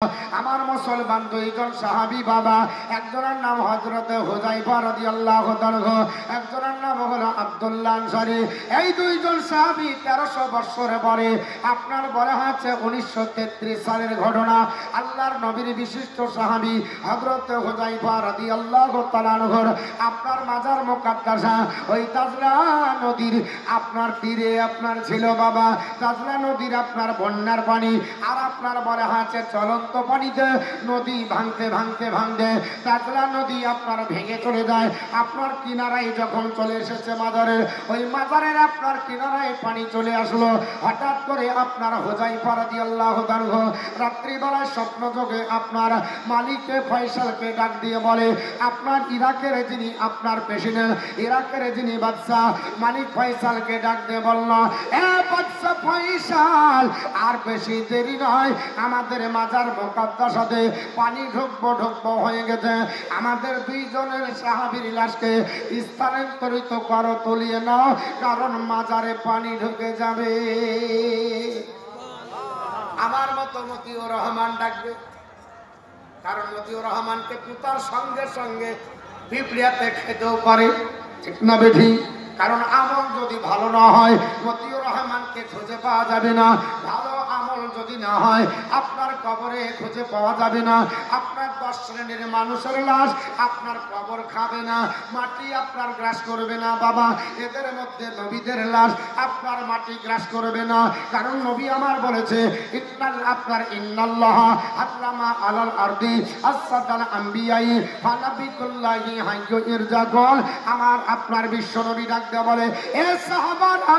আমার মুসলমান দুইজন সাহাবী বাবা, একজনের নাম হযরতে হুযায়ফা রাদিয়াল্লাহু তাআলা, একজনের নাম হলো আব্দুল্লাহ আনসারী। এই দুইজন সাহাবী 1300 বছর পরে, আপনার বলা হচ্ছে 1933 সালের ঘটনা। আল্লাহর নবীর বিশিষ্ট সাহাবী হযরতে হুযায়ফা রাদিয়াল্লাহু তাআলা আপনার মাজার মুকাদ্দাসা ওই তাজলা নদীর আপনার তীরে আপনার ছিল বাবা। তাজলা নদীর আপনার বন্যার পানি, আর আপনার বলা হচ্ছে চলন্ত পানিতে নদী ভাঙতে ভাঙতে ভাঙতে তাজলা নদী আপনার ভেঙে চলে যায়। আপনার কিনারায় যখন চলে এসেছে মাজারের, ওই মাজারের আপনার কিনারায় পানি চলে আসলো। হঠাৎ করে আপনার হুযায়ফা রাদিয়াল্লাহু তাআলা রাত্রিবেলায় স্বপ্ন যোগে আপনার মালিকে ফয়সালকে ডাক দিয়ে বলে, আপনার ইরাকের যিনি আপনার প্রেসিডেন্ট, ইরাকের যিনি বাদশা মালিক ফয়সালকে ডাক দিয়ে বলল, এ বাদশা ফয়সাল, আর বেশি দেরি নয়, আমাদের মাজার মুকাদ্দাসাতে পানি ঢুকবো হয়ে গেছে। আমাদের দুইজনের সাহাবীর লাশকে স্থানান্তরিত করো, তুলিয়ে নাও, কারণ মাজারে পানি ঢুকে যাবে। আমার মতো মতিউর রহমান ডাকবে, কারণ মতিউর রহমানকে পিতার সঙ্গে সঙ্গে পিঁপড়িয়াতে খেতেও পারে, ঠিক না বেঠি? কারণ আমল যদি ভালো না হয় মতিউর রহমানকে খুঁজে পাওয়া যাবে না। ভালো আমল যদি না হয় আপনার কবরে খুঁজে পাওয়া যাবে না। আপনার 10 শ্রেণীর মানুষের লাশ আপনার কবর খাবে না, মাটি আপনার গ্রাস করবে না বাবা। এদের মধ্যে নবীদের লাশ আপনার মাটি গ্রাস করবে না, কারণ নবী আমার বলেছে, ইন্নাল্লাহ হারামা আলাল আরদি আসসাতাল আম্বিয়াই ফানাবিকুল্লাহি হাইয়ু ইরজাকুল। আমার আপনার বিশ্ব নবী ডাক দেয়া বলে, এ সাহাবারা,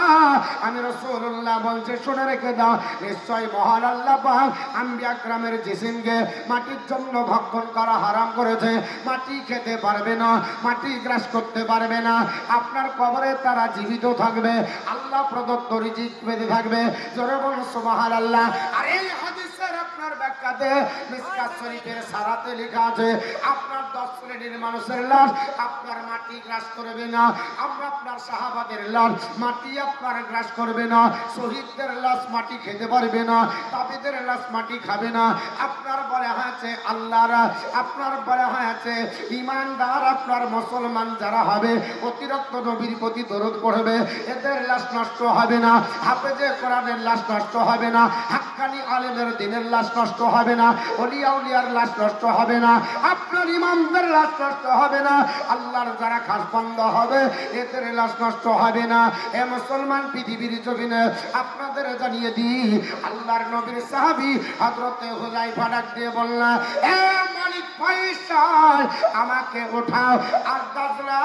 আমি রাসূলুল্লাহ বলছে শুনে রেখে দাও, নিশ্চয় মহান আল্লাহ পাক আম্বিয়া کرامের জিসিমকে মাটির জন্য ভক্ষণ করা হারাম করেছে। মাটি খেতে পারবে না, মাটি গ্রাস করতে পারবে না। আপনার কবরে তারা জীবিত থাকবে, আল্লাহ প্রদত্ত রিজিক পেতে থাকবে। জোরে বলুন সুবহানাল্লাহ। আর এই হাদিসের আপনার ব্যাখ্যাতে মিসকাত শরীফের সারাতে লেখা আছে, আপনার 10 শ্রেণীর মানুষের লাশ আপনার মাটি গ্রাস করবে না। আমরা আপনার সাহাবাদের লাশ মাটি আপনার গ্রাস করবে না, শহীদদের লাশ মাটি খেতে পারবে না, তাবিদের লাশ মাটি খাবে না। আপনার বলা হয়েছে আল্লাহরা, আপনার বলা হয়েছে ইমানদার আপনার মুসলমান যারা হবে অতিরিক্ত নবীর প্রতি দরুদ পড়বে, এদের লাশ নষ্ট হবে না। হাফেজে কোরআনের লাশ নষ্ট হবে না, হাক্কানি আলেমের দ্বীনের লাশ নষ্ট হবে না, ওলিয়া উলিয়ার লাশ নষ্ট হবে না, আপনার ইমামদের লাশ নষ্ট হবে না। আল্লাহর যারা খাস বন্ধ হবে এদের লাশ নষ্ট হবে না। এ মুসলমান পৃথিবীর জমিনে আপনাদের জানিয়ে দিই, আল্লাহর নবীর সাহাবী হযরতে হুযায়ফা ডাক দিয়ে বললেন, এ মালিক ফয়সাল, আমাকে উঠাও আর তাজলা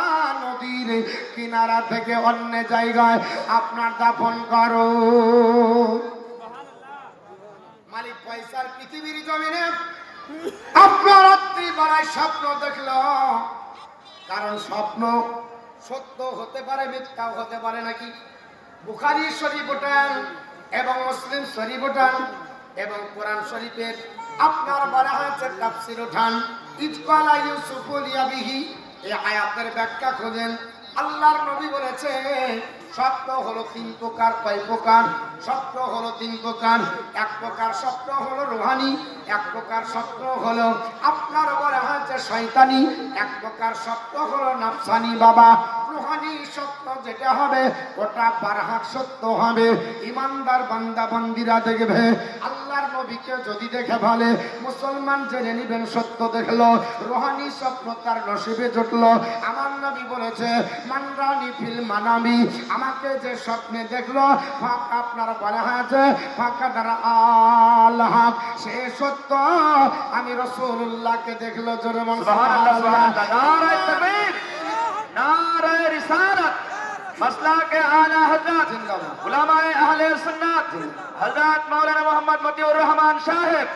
নদীর কিনারা থেকে অন্য জায়গায় আপনার দাফন করো। মালিক ফয়সাল পৃথিবীর জমিনে আপনার রাত্রি বেলায় স্বপ্ন দেখলো, কারণ স্বপ্ন সত্য হতে পারে, মিথ্যাও হতে পারে নাকি। বুখারী শরীফ ওঠান এবং মুসলিম শরীফ ওঠান এবং কোরআন শরীফের আপনার বলা হয়েছে তাফসীর ওঠান, ইজকালা ইউসুফ লিয়াবিহি, এই আয়াতের ব্যাখ্যা খোঁজেন। আল্লাহর নবী বলেছে স্বপ্ন হলো 3 প্রকার। কয় প্রকার? স্বপ্ন হলো 3 প্রকার। এক প্রকার স্বপ্ন হলো রুহানি, এক প্রকার স্বপ্ন হলো আপনার বলা হয়েছে শয়তানি, এক প্রকার স্বপ্ন হলো নাফসানি বাবা। রুহানি স্বপ্ন যেটা হবে ওটা বারহাক সত্য হবে। ইমানদার বান্দা বান্দিরা দেখবে, আল্লাহর নবীকে যদি দেখে ভালে মুসলমান জেনে নিবেন সত্য দেখলো, রুহানি স্বপ্ন তার নসিবে জুটলো। আমার নবী বলেছে, মানরানি ফিল মানামি, আমাকে যে স্বপ্নে দেখলো আপনার বলা হয়েছে ফাঁকা দ্বারা আল্লাহ, সে সত্য। আমি রাসূলুল্লাহকে দেখলো। জোরে বলুন সুবহানাল্লাহ। নারায়ে তাকবীর, নারায়ে রিসালাত, মাসলাকে আলা হযরত উলামায়ে আহলে সুন্নাত হযরত মাওলানা মুহাম্মদ মতিউর রহমান সাহেব।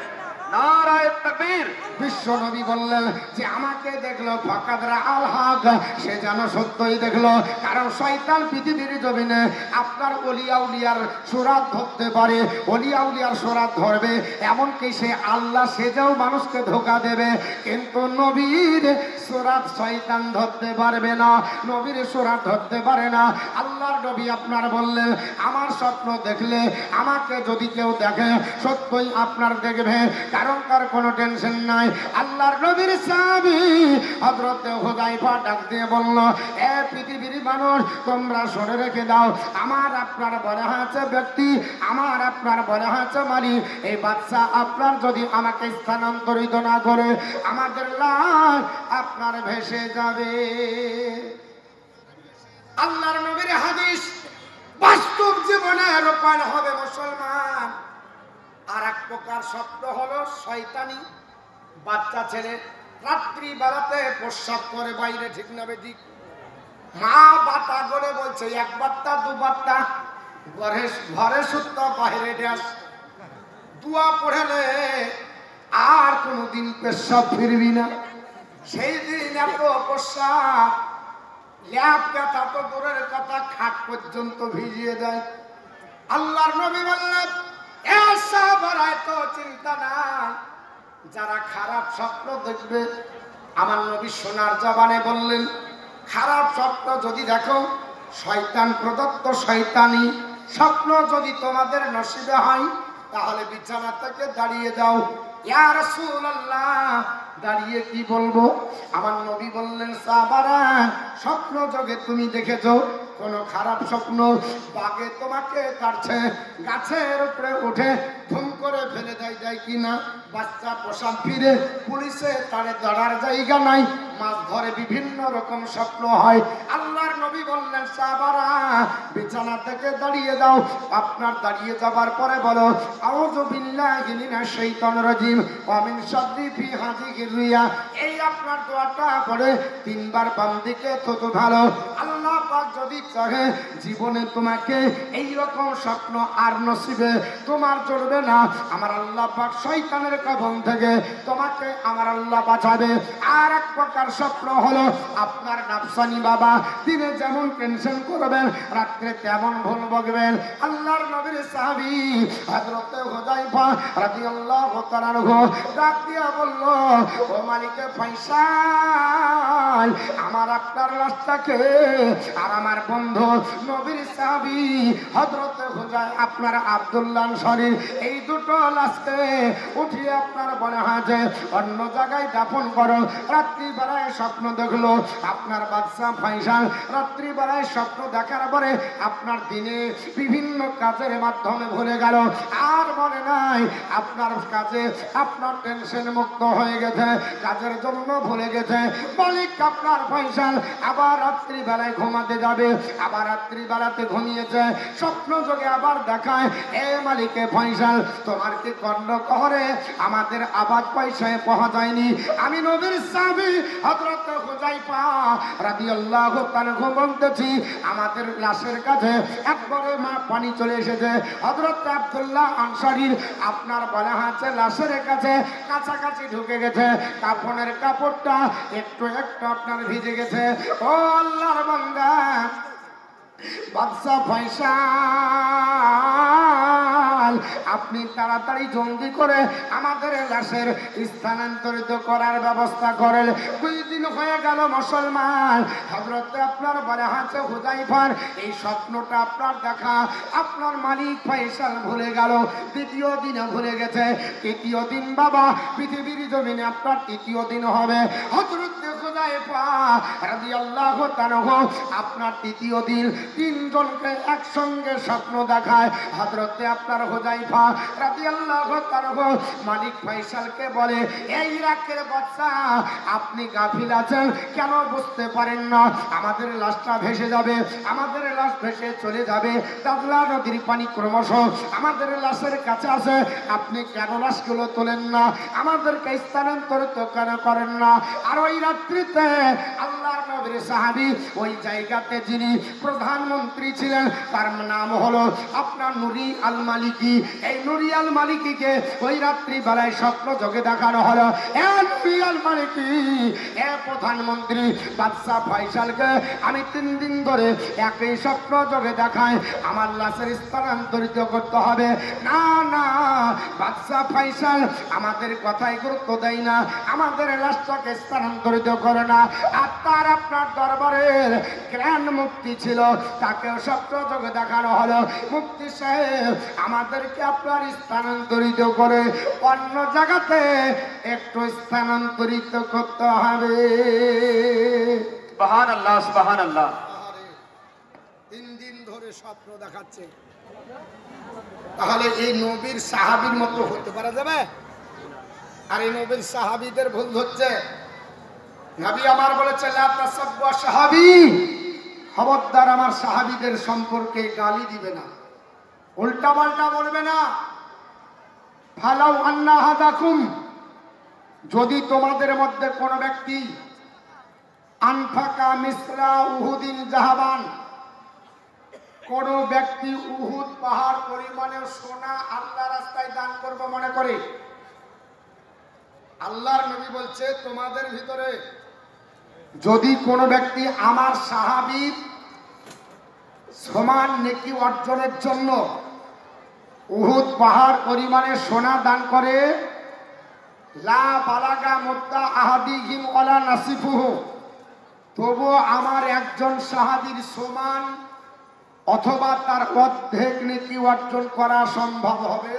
নারায়ে তাকবীর। तकबीर। বিশ্ব নবী বললেন যে আমাকে দেখলো ফাকাদরা আল হক, সে যেন সত্যই দেখলো। কারণ শয়তান পৃথিবীর জমিনে আপনার ওলিয়া উলিয়ার সুরাত ধরতে পারে, ওলিয়া উলিয়ার সুরাত ধরবে, এমনকি সে আল্লাহ সেজেও মানুষকে ধোঁকা দেবে, কিন্তু নবীর সুরাত শয়তান ধরতে পারবে না, নবীর সুরাত ধরতে পারে না। আল্লাহর নবী আপনার বললেন আমার স্বপ্ন দেখলে আমাকে যদি কেউ দেখে সত্যই আপনার দেখবে, কারণ তার কোনো টেনশন নাই। আল্লাহর নবীর সাহাবী হযরত হুযায়ফা ডাক দিয়ে বলল, এ পৃথিবীর মানুষ তোমরা শুনে রেখে দাও, আমার আপনার বলা হয়েছে ব্যক্তি, আমার আপনার বলা হয়েছে মালিক, এই বাদশা আপনার যদি আমাকে স্থানান্তরিত না করে আমাদের লাশ আপনার ভেসে যাবে। আল্লাহর নবীর হাদিস বাস্তব জীবনে রূপায়ণ হবে মুসলমান। আর এক প্রকার স্বপ্ন হলো শয়তানি। বাচ্চা ছেলে রাত্রি বেলাতে প্রস্রাব করে বাইরে, ঠিক না বেঠিক? মা বাতা করে বলছে এক বাত্তা দু বাত্তা, ঘরে সুত্তা বাইরে ড্যাস, দুয়া পড়লে আর কোনোদিন পেশাব ফিরবি না। সেই দিন এত প্রস্রাব, ল্যাপ ব্যথা তো দূরের কথা, খাট পর্যন্ত ভিজিয়ে দেয়। আল্লাহর নবী বললেন এসব তো চিন্তা নাই, যারা খারাপ স্বপ্ন দেখবে, আমার নবী সোনার জবানে বললেন খারাপ স্বপ্ন যদি দেখো, শয়তান প্রদত্ত শয়তানি স্বপ্ন যদি তোমাদের নসিবে হয়, তাহলে বিছানা থেকে দাঁড়িয়ে যাও। ইয়া রাসূলুল্লাহ, দাঁড়িয়ে কি বলবো? আমার নবী বললেন সাহাবারা, স্বপ্ন যোগে তুমি দেখেছো কোন খারাপ স্বপ্ন, বাঘে তোমাকে কাটছে, গাছের উপরে উঠে ধুম করে ফেলে দেয় কিনা, বাচ্চা পোশাক ফিরে পুলিশে তারে দাঁড়ার জায়গা নাই, মাছ ধরে, বিভিন্ন রকম স্বপ্ন হয়। আল্লাহর নবী বললেন সাহাবারা, বিছানা থেকে দাঁড়িয়ে যাও। আপনার দাঁড়িয়ে যাবার পরে বলো আউযু বিল্লাহি মিনাশ শাইতানির রাজিম ওয়া মিন শাররি ফি হাযিহির রিয়া। এই আপনার দোয়াটা পড়ে তিনবার বাম দিকে থুতু ভালো। আল্লাহ পাক যদি চাহে জীবনে তোমাকে এই রকম স্বপ্ন আর নসিবে তোমার জড়বে না। আমার আল্লাহ পাক শয়তানের কবল থেকে তোমাকে আমার আল্লাহ বাঁচাবে। আর এক প্রকার স্বপ্ন হলো আপনার নাফসানি বাবা, দিনে যেমন টেনশন করবেন রাত্রে তেমন ভুল বকবেন। আল্লাহর নবীর সাহাবী হযরত হুযায়ফা রাদিয়াল্লাহু তাআলা ডাক দিয়া বলল, ও মালিকে ফয়সাল, আমার আপনার লাশটাকে আর আমার বন্ধু নবীর সাহাবী হযরত হুযায়ফা আপনার আব্দুল্লাহ আনসারী, এই দুটো লাশকে উঠিয়ে আপনার বলা হয় যে অন্য জায়গায় দাফন করো। রাত্রিবেলায় স্বপ্ন দেখলো আপনার বাদশা ফয়সাল, রাত্রিবেলায় স্বপ্ন দেখার পরে আপনার দিনে বিভিন্ন কাজের মাধ্যমে ভুলে গেল, আর মনে নাই আপনার কাজে, আপনার টেনশন মুক্ত হয়ে গেছে, কাজের জন্য ভুলে গেছে। মালিক আপনার ফয়সাল আবার রাত্রিবেলায় ঘুমাতে যাবে, আবার রাত্রিবেলাতে ঘুমিয়েছে, স্বপ্ন যোগে আবার দেখায়, এ মালিকে ফয়সাল, তোমার কি কর্ণ কহরে আমাদের আবাদ পয়সায় পাওয়া যায়নি? আমি নবীর সাহাবী হযরত হুযায়ফা রাদিয়াল্লাহু তাআলা বলতেছি, আমাদের লাশের কাছে একবারে পানি চলে এসেছে। হযরত আব্দুল্লাহ আনসারীর আপনার বলা হচ্ছে লাশের কাছে কাছাকাছি ঢুকে গেছে, কাফনের কাপড়টা একটু একটু আপনার ভিজে গেছে। ও আল্লাহর বান্দা, বাদশা ফয়সাল, আপনি তাড়াতাড়ি জলদি করে আমাদের লাশের স্থানান্তরিত করার ব্যবস্থা করেন। 2 দিন হয়ে গেল মুসলমান, হযরত আপনার বলা হচ্ছে হুযায়ফার এই স্বপ্নটা আপনার দেখা আপনার মালিক ফয়সাল ভুলে গেল, দ্বিতীয় দিনে ভুলে গেছে, তৃতীয় দিন বাবা পৃথিবীর জমিনে আপনার তৃতীয় দিন হবে। হযরত হুযায়ফা রাদিয়াল্লাহু তাআলা আপনার তৃতীয় দিন 3 জনকে একসঙ্গে স্বপ্ন দেখায়। হযরতে আপনার হুযায়ফা রাদিয়াল্লাহু তাআলা মালিক ফয়সালকে বলে, এই ইরাকের বাদশা, আপনি গাফিল আছেন কেন, বুঝতে পারেন না আমাদের লাশটা ভেসে যাবে, আমাদের লাশ ভেসে চলে যাবে, দাজলা নদীর পানি ক্রমশ আমাদের লাশের কাছে আছে, আপনি কেন লাশগুলো তোলেন না, আমাদেরকে স্থানান্তরিত কেন করেন না? আর ওই রাত্রি রাত্রিতে আল্লাহর নবীর সাহাবী ওই জায়গাতে যিনি প্রধানমন্ত্রী ছিলেন তার নাম হলো আপনার নুরি আল মালিকি। এই নুরি আল মালিকিকে ওই রাত্রি বেলায় স্বপ্ন যোগে দেখানো হলো, এ নুরি আল মালিকি, এ প্রধানমন্ত্রী বাদশাহ ফয়সালকে আমি 3 দিন ধরে একই স্বপ্ন যোগে দেখায় আমার লাশের স্থানান্তরিত করতে হবে। না না, বাদশাহ ফয়সাল আমাদের কথায় গুরুত্ব দেয় না, আমাদের লাশটাকে স্থানান্তরিত করে না। আর তার আপনার দরবারের গ্র্যান্ড মুফতি ছিল, তাকেও স্বপ্ন যোগে দেখানো হলো, মুফতি সাহেব আমাদেরকে আপনার স্থানান্তরিত করে অন্য জায়গাতে একটু স্থানান্তরিত করতে হবে। সুবহানাল্লাহ, সুবহানাল্লাহ। 3 দিন ধরে স্বপ্ন দেখাচ্ছে, তাহলে এই নবীর সাহাবীর মতো হতে পারা যাবে? আর এই নবীর সাহাবীদের ভুল হচ্ছে। নবী আমার বলেছে লা তাসাব্বু সাহাবী, খবরদার আমার সাহাবীদের সম্পর্কে গালি দিবে না, উল্টা পাল্টা বলবে না। ফালাউ আন্না হাদাকুম, যদি তোমাদের মধ্যে কোনো ব্যক্তি আনফাকা মিসরা উহুদিন জাহাবান, কোন ব্যক্তি উহুদ পাহাড় পরিমাণের সোনা আল্লাহ রাস্তায় দান করবে মনে করে, আল্লাহর নবী বলছে তোমাদের ভিতরে যদি কোনো ব্যক্তি আমার সাহাবীর সমান নেকি অর্জনের জন্য উহুদ পাহাড় পরিমাণে সোনা দান করে, লা বালাগা মুদ্দা আহাদিহিম ওয়ালা নাসিফুহু, তবু আমার একজন সাহাবীর সমান অথবা তার অর্ধেক নেকি অর্জন করা সম্ভব হবে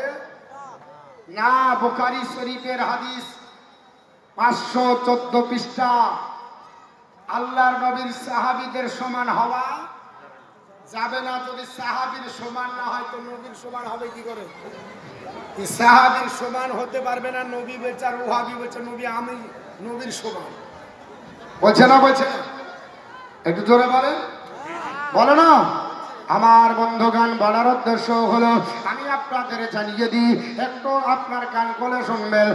না। বুখারী শরীফের হাদিস 514 পৃষ্ঠা। আল্লাহর নবীর সাহাবীদের সমান হওয়া যাবে না। যদি সাহাবীর সমান না হয় তো নবীর সমান হবে কি করে? সাহাবীর সমান হতে পারবে না। নবী বেচার ওয়াহাবি বেচার নবী, আমি নবীর সমান বলছে না, বলছে না? একটু জোরে বলে, বলো না। আমার বন্ধুগান বলার উদ্দেশ্য হলো আমি আপনাদের জানিয়ে দিই, একটু আপনার কান খুলে শুনবেন।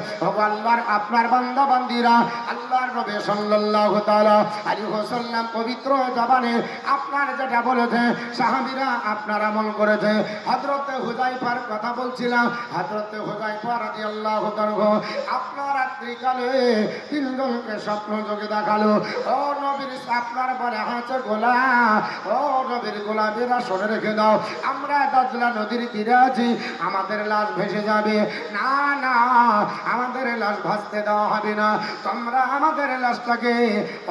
আল্লাহর আপনার বান্দা বান্দিরা আল্লাহর নবী সাল্লাল্লাহু তাআলা আলাইহি ওয়াসাল্লাম পবিত্র জবানে আপনার যেটা বলেছে সাহাবীরা আপনার আমল করেছে। হযরতে হুযায়ফার কথা বলছিলাম, হযরতে হুযায়ফা রাদিয়াল্লাহু তাআলা আপনার রাত্রিকালে 3 জনকে স্বপ্ন যোগে দেখালো। ও নবীর আপনার বলে হাতে গোলা, ও নবীর গোলাপেরা শুনে রেখে দাও, আমরা দাজলা নদীর তীরে আছি, আমাদের লাশ ভেসে যাবে। না না, আমাদের লাশ ভাসতে দেওয়া হবে না, তোমরা আমাদের লাশটাকে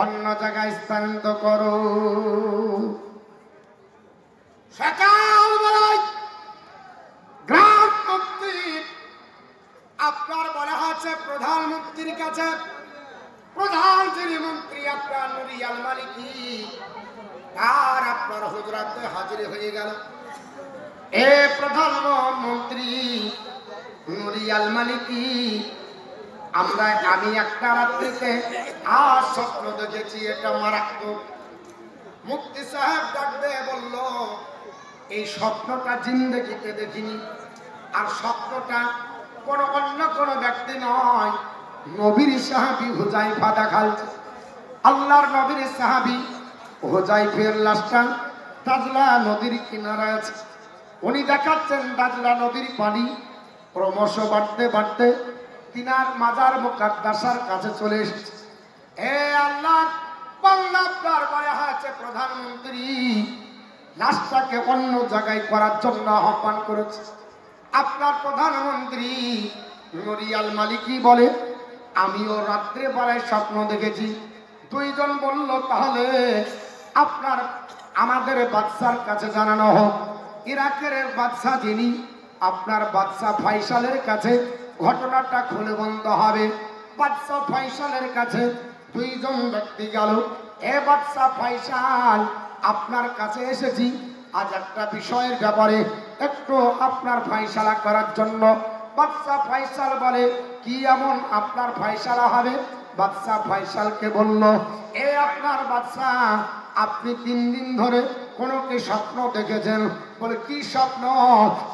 অন্য জায়গায় স্থানান্তর করো। সকালবেলায় গ্রাম মুফতি আপনার বলা হচ্ছে প্রধানমন্ত্রীর কাছে, প্রধান যিনি মন্ত্রী আপনার নুরি আল মালিকি, আর আপনার হুজরাতে হাজির হয়ে গেল। এ প্রধানমন্ত্রী নুরি আল মালিকি, আমি একটা রাত্রিতে আর স্বপ্ন দেখেছি, এটা মারাত্মক। মুফতি সাহেব ডাকবে বলল এই স্বপ্নটা জিন্দেগিতে দেখিনি, আর স্বপ্নটা কোনো অন্য কোনো ব্যক্তি নয়, নবীর সাহাবী হুযায়ফা দেখাচ্ছে। আল্লাহর নবীর সাহাবী হুযায়ফার লাশটা দাজলা নদীর কিনারায় আছে। উনি দেখাচ্ছেন দাজলা নদীর পানি ক্রমশ বাড়তে বাড়তে তিনার মাজার মুকাদ্দাসার কাছে চলে এসেছে। এ আল্লাহ বান্দা আপনার বলে আছে প্রধানমন্ত্রী লাশটাকে অন্য জায়গায় করার জন্য আহ্বান করেছে। আপনার প্রধানমন্ত্রী নুরি আল মালিকি বলে আমিও রাত্রে বেলায় স্বপ্ন দেখেছি। 2 জন বলল তাহলে আপনার আমাদের বাদশার কাছে জানানো হোক। ইরাকের বাদশা যিনি আপনার বাদশা ফয়সালের কাছে ঘটনাটা খুলে বলতে হবে। বাদশা ফয়সালের কাছে 2 জন ব্যক্তি গেল, এ বাদশা ফয়সাল আপনার কাছে এসেছি আজ একটা বিষয়ের ব্যাপারে একটু আপনার ফয়সালা করার জন্য। বাদশা ফয়সাল বলে কি এমন আপনার ফয়সালা হবে? বাদশা ফয়সালকে বলল এ আপনার বাদশা, আপনি 3 দিন ধরে কোনো কি স্বপ্ন দেখেছেন? বলে কি স্বপ্ন?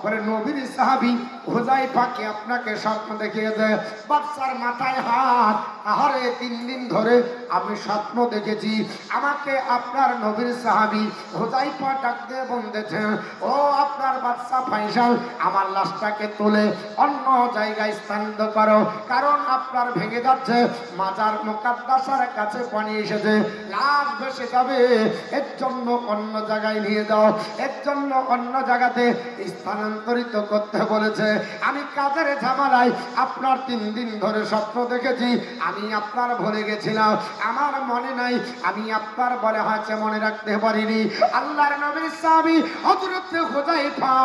বলে নবীর সাহাবী হুযায়ফাকে আপনাকে স্বপ্ন দেখিয়েছে। বাদশার মাথায় হাত, আহারে 3 দিন ধরে আমি স্বপ্ন দেখেছি আমাকে আপনার নবীর সাহাবী হুযায়ফা ডাক দিয়ে বলতেছে, ও আপনার বাদশা ফাইসাল, আমার লাশটাকে তুলে অন্য জায়গায় স্থানান্তর করো, কারণ আপনার ভেঙে যাচ্ছে, মাজার মুকাদ্দাসার কাছে পানি এসেছে, লাশ ভেসে যাবে, এর জন্য অন্য জায়গায় নিয়ে যাও, এর জন্য অন্য জায়গাতে স্থানান্তরিত করতে বলেছে। আমি কাজের ঝামেলায় আপনার 3 দিন ধরে স্বপ্ন দেখেছি, আমি আপনার ভুলে গেছিলাম, আমার মনে নাই, আমি আপনার বলে হয়েছে মনে রাখতে পারিনি। আল্লাহর নবীর সাহাবী হযরত হুযায়ফা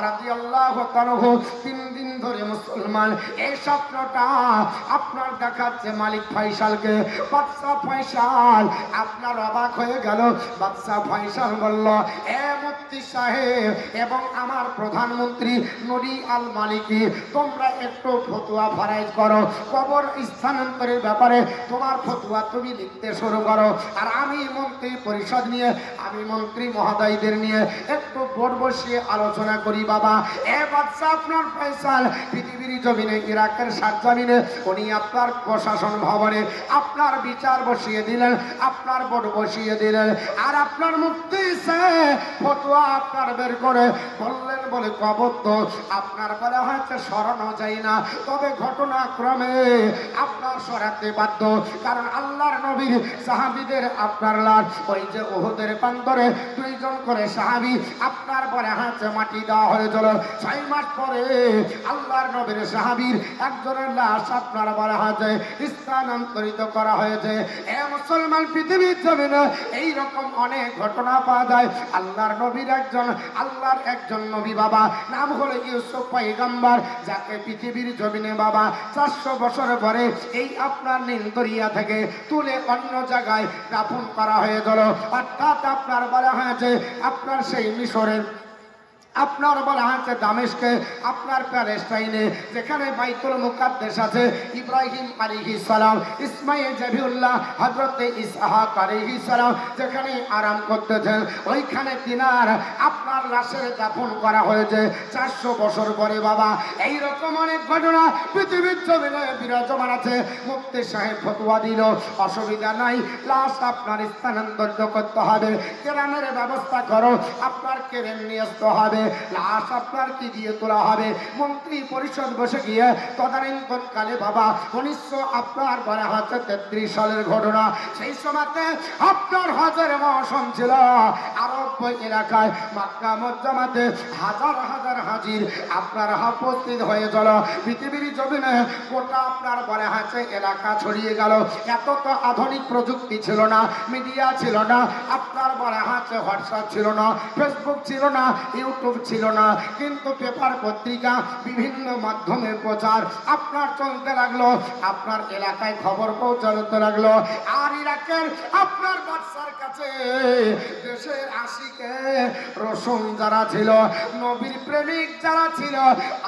রাদিয়াল্লাহু তাআলা 3 দিন ধরে মুসলমান, এই স্বপ্নটা আপনার দেখাচ্ছে মালিক ফাইসালকে। বাদশা ফাইসাল আপনার অবাক হয়ে গেল। বাদশা ফাইসাল বলল, এ মুফতি সাহেব এবং আমার প্রধানমন্ত্রী নূরি আল মালিকি, তোমরা একটু ফতোয়া ফারাইজ করো, কবর স্থানান্তরের ব্যাপারে তোমার ফতোয়া তুমি লিখতে শুরু করো, আর আমি মন্ত্রী পরিষদ নিয়ে, আমি মন্ত্রী মহোদয়দের নিয়ে একটু বোর্ড বসিয়ে আলোচনা করি। বাবা, এ বাদশা আপনার ফাইসাল পৃথিবীর জমিনে, ইরাকের সারজমিনে উনি আপনার প্রশাসন ভবনে আপনার বিচার বসিয়ে দিলেন, আপনার বোর্ড বসিয়ে দিলেন, আর আপনার মুফতি সাহেব ফতোয়া আপনার বের করে বললেন, বলে কবর তো আপনার বলা হয়েছে সরানো যায় না, তবে ঘটনাক্রমে আপনার সরাতে বাধ্য, কারণ আল্লাহর নবীর সাহাবীদের আপনার লাশ ওই যে উহুদের প্রান্তরে 2 জন করে সাহাবী আপনার বলে হয়েছে মাটি দেওয়া হয়েছিল। 6 মাস পরে আল্লাহর নবীর সাহাবীর একজনের লাশ আপনার বলা হয়েছে স্থানান্তরিত করা হয়েছে। এ মুসলমান, পৃথিবীর জমিনে এইরকম অনেক ঘটনা পাওয়া যায়। আল্লাহর নবীর আল্লাহর একজন নবী বাবা, নাম হলো ইউসুফ পয়গম্বর, যাকে পৃথিবীর জমিনে বাবা 400 বছর পরে এই আপনার নীল দরিয়া থেকে তুলে অন্য জায়গায় দাফন করা হয়েছিল। অর্থাৎ আপনার বলা হয়েছে আপনার সেই মিশরের, আপনার বলা হয়েছে দামেস্কে, আপনার প্যালেস্টাইনে, যেখানে বাইতুল মুকাদ্দাস আছে, ইব্রাহিম আলাইহিস সালাম, ইসমাইল জবিউল্লাহ, হযরত ইসহাক আলাইহিস সালাম যেখানে আরাম করতেছেন, ওইখানে তিনার আপনার লাশের দাফন করা হয়েছে 400 বছর পরে। বাবা, এই রকম অনেক ঘটনা পৃথিবীর জমিনে বিরাজমান আছে। মুফতি সাহেব ফতোয়া দিল, অসুবিধা নাই, লাশ আপনার স্থানান্তরিত করতে হবে, কেরানের ব্যবস্থা করো, আপনার কেরেন নিয়ে আসতে হবে, লাশ আপনার কি দিয়ে তোলা হবে। মন্ত্রী পরিষদ বসে গিয়ে তদানীন্তন কালে বাবা 1900 আপনার বলা হচ্ছে 33 সালের ঘটনা, সেই সময়তে আপনার হজের মৌসুম ছিল। আরব এলাকায় মক্কা মুকাররমাতে হাজার হাজার হাজির আপনার উপস্থিত হয়ে গেল। পৃথিবীর জমিনে গোটা আপনার বলা হচ্ছে এলাকা ছড়িয়ে গেল। এত তো আধুনিক প্রযুক্তি ছিল না, মিডিয়া ছিল না, আপনার বলা হচ্ছে হোয়াটসঅ্যাপ ছিল না, ফেসবুক ছিল না, ইউটিউব ছিল না, কিন্তু পেপার পত্রিকা বিভিন্ন মাধ্যমে প্রচার আপনার চলতে লাগলো, আপনার এলাকায় খবর পৌঁছাতে লাগলো। আর ইরাকের আপনার বাদশার কাছে দেশের আশিকে রসুল যারা ছিল, নবীর প্রেমিক যারা ছিল,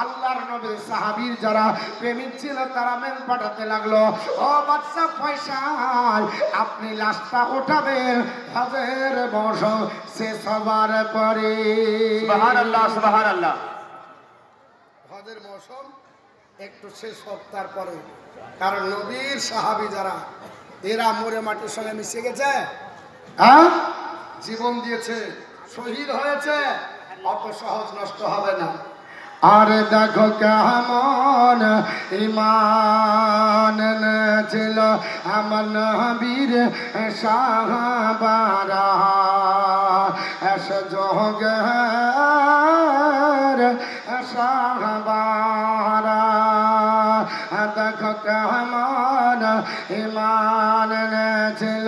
আল্লাহর নবীর সাহাবীর যারা প্রেমিক ছিল, তারা মেল পাঠাতে লাগলো, ও বাদশা ফয়সাল, আপনি লাশটা উঠাবেন হজের মৌসুম শেষ হবার পরে। সুবহানাল্লাহ, সুবহানাল্লাহ। হজের মৌসুম একটু শেষ হোক তারপরে, কারণ নবীর সাহাবী যারা এরা মরে মাটির সঙ্গে মিশে গেছে, হ্যাঁ, জীবন দিয়েছে, শহীদ হয়েছে, অত সহজ নষ্ট হবে না। আর দেখো কেমন ঈমান ছিল আমার নবীর সাহাবারা, এস যোগের সাহাবারা, দেখো কেমন ঈমান ছিল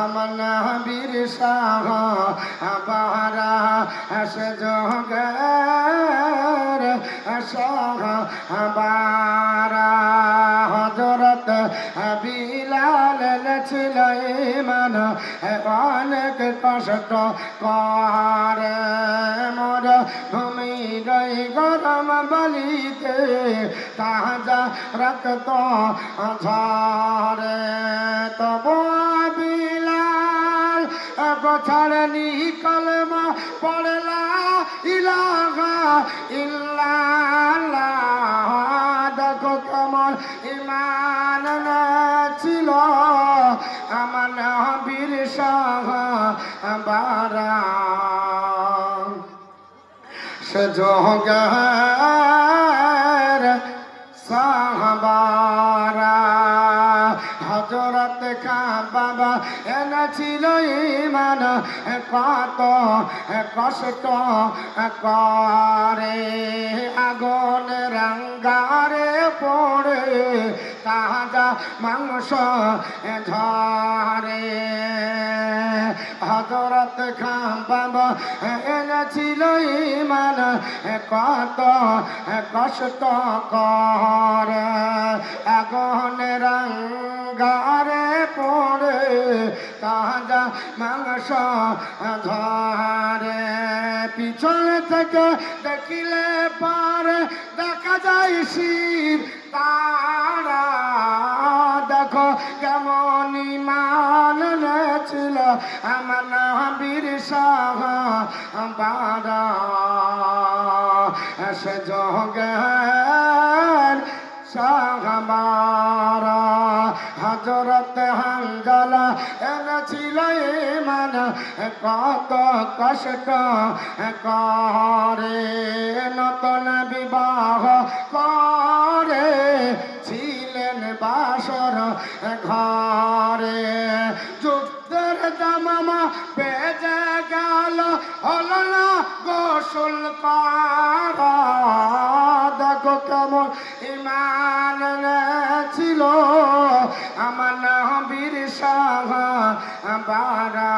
আমার নবীর সাহাবারা, এস যোগের সাহাবারা। হযরত বিলাল ছিল ঈমান, অনেক কষ্ট করে মোর ভূমির গরম বলিতে, তাজা রক্ত ঝরে, তবু বিলাল বছর নি কলমা পড়লা ইলাহা ইল্লাল্লাহ। দেখো কেমন ঈমান ছিল আমার নবীর সাহাবারা, সে জগের সাহাবারা। হযরত বাবা এনেছিল ঈমান, কত কষ্ট করে আগুনের অঙ্গারে পড়ে তাজা মাংস ঝরে। হযরত বাবা এনেছিল ঈমান, কত কষ্ট করে আগুনের অঙ্গারে পড়ে তাজা মাংস ধরে। পিছন থেকে দেখিলে পারে দেখা যায় শির তারা। দেখো কেমন ঈমান ছিল আমার নবীর সাহাবারা, সে জগের সাহাবারা। হযরত হানজালা এনেছিল ঈমান, কত কষ্ট করে নতুন বিবাহ করে ছিলেন বাসর ঘরে। যুদ্ধের দামামা বেজে গেল হল না গোসল করা। দেখো কেমন ঈমান ছিল আমার নবীর সাহাবারা,